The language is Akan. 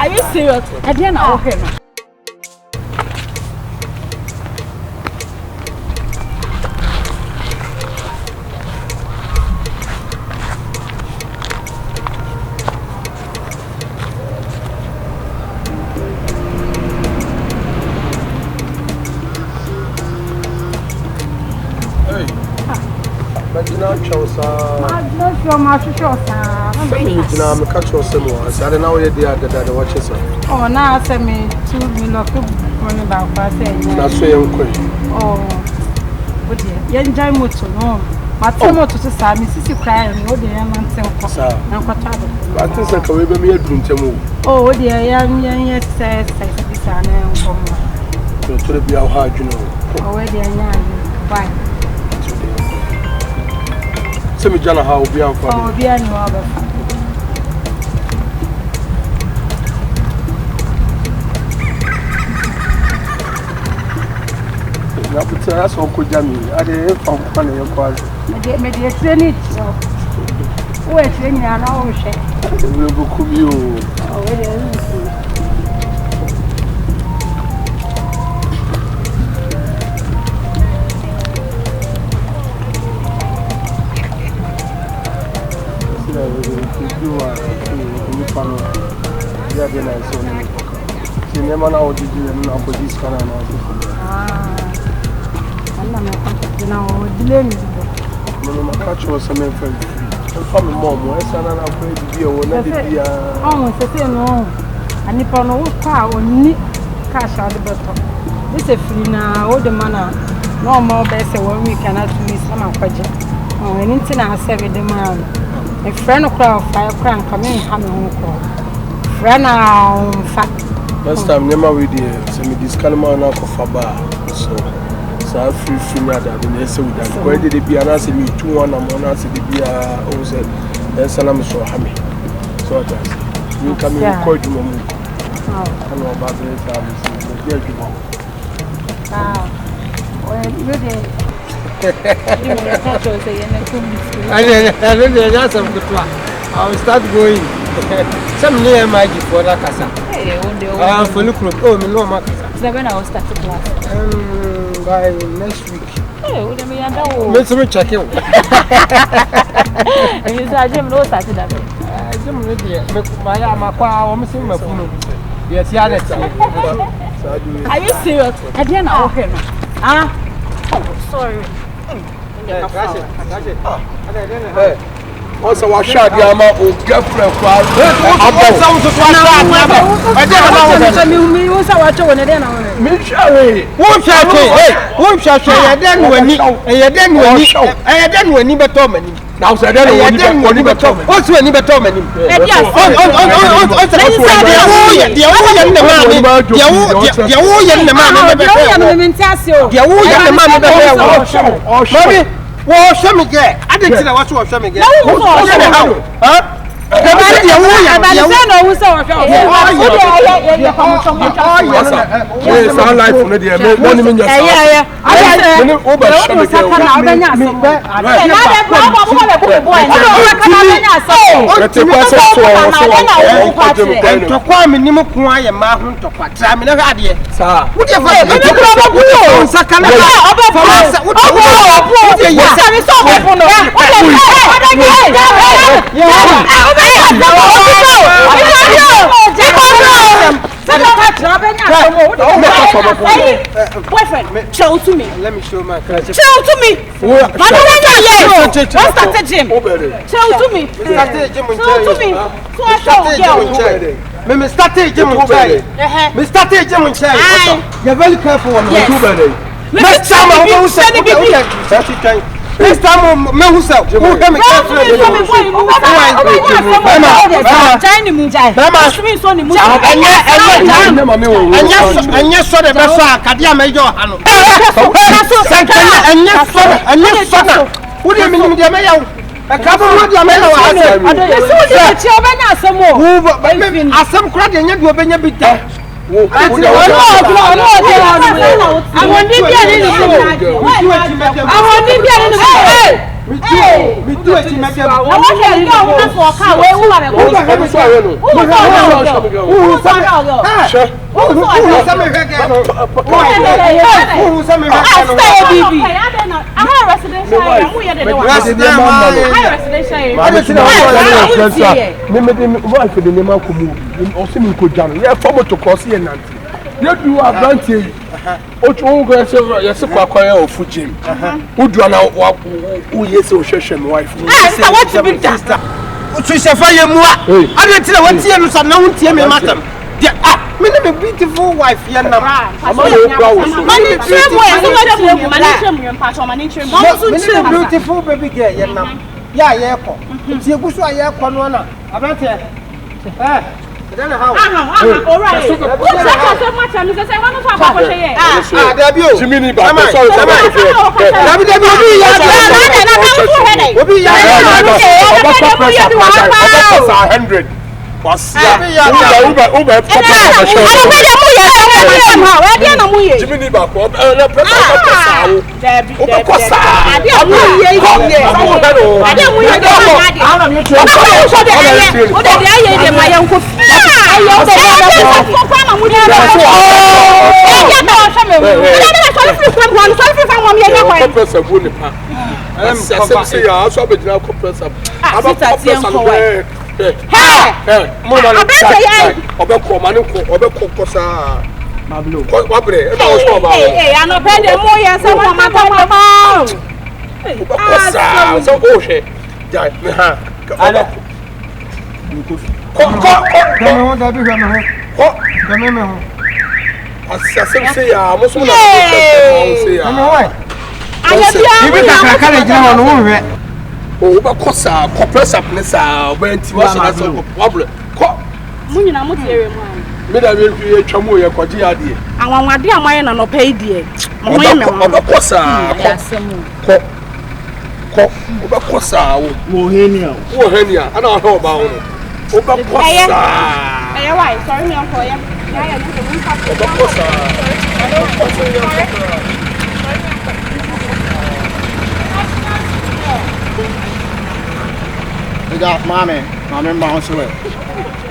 Are you serious? I didn't know. Okay. Gynel Chosa. Not so much Chosa. I'm catch us some more. I know you're the watches. Oh, now send me 2 million money back. That's why I'm quick. Oh, what dear, young Jaimoto, no. But some more to say, Mrs. Crying, no, dear, and so I think I can be a drink to move. Oh, dear, young, yes, says, this and to be our hard, you know. Oh, dear, bye. Semi Jana, how be on for? Oh, be a new other. That's all good, Jamie. I did from funny your cause. Maybe a training. Wait, training an hour. We will come you. Oh, it is. A friend of crowd, 5 crowns coming, having friend last time, never with the semi discalma now for bar. So free that in the with that. Where did it be an answer me 2-1 and 1 answer the beer? Oh, said, and Salam so hammy. So that's you come in record you. I know about the time. Well, you did. I will start going. Some near magic for that casa. For look, oh, no, Macasa. 7 hours start to class. By next week. Oh, let me know. Let's check you. And you said, Jim, no, started that. Jim, my car, missing my phone. Yes, are you serious? I didn't know. Okay, ah, oh, sorry. Also, I shot the amount of girlfriend. Well, show me get. I didn't know what you were showing me get. Boyfriend, show to me. Let me show my card. Show to me. What started Jim? Show to me. Started Jim. Show to me. So I show me started Jim. Me started Jim. You're very careful on the next time I will send it. Next time I will sell. You will come a couple of them I Me do it in my job. I want to go for a car. Where will I go? You do a brandy. Ocho go say yes kwakwaya of Fujim. Who do na who yes o sheshem wife. I want to be that. Trisha fire moi. I don't tell what you so now tie me matter. Me na beautiful wife here na. Beautiful baby girl here na. Yeah, yeah, ko. Tie gu so aye ko no na. Abante. Then how? All right. So much and say one of our Debut. Jimmy back. Sorry. Oh, but Cossa, compress up Nessa, went to us as a problem. Munina Mutiere. Meda will be a chamoya, Quadia. I want my dear mine and no pay dear. Cossa, Cossa, Mohenia, I don't know about it. Over Cossa. Sorry, me for you. We got mommy bounce away.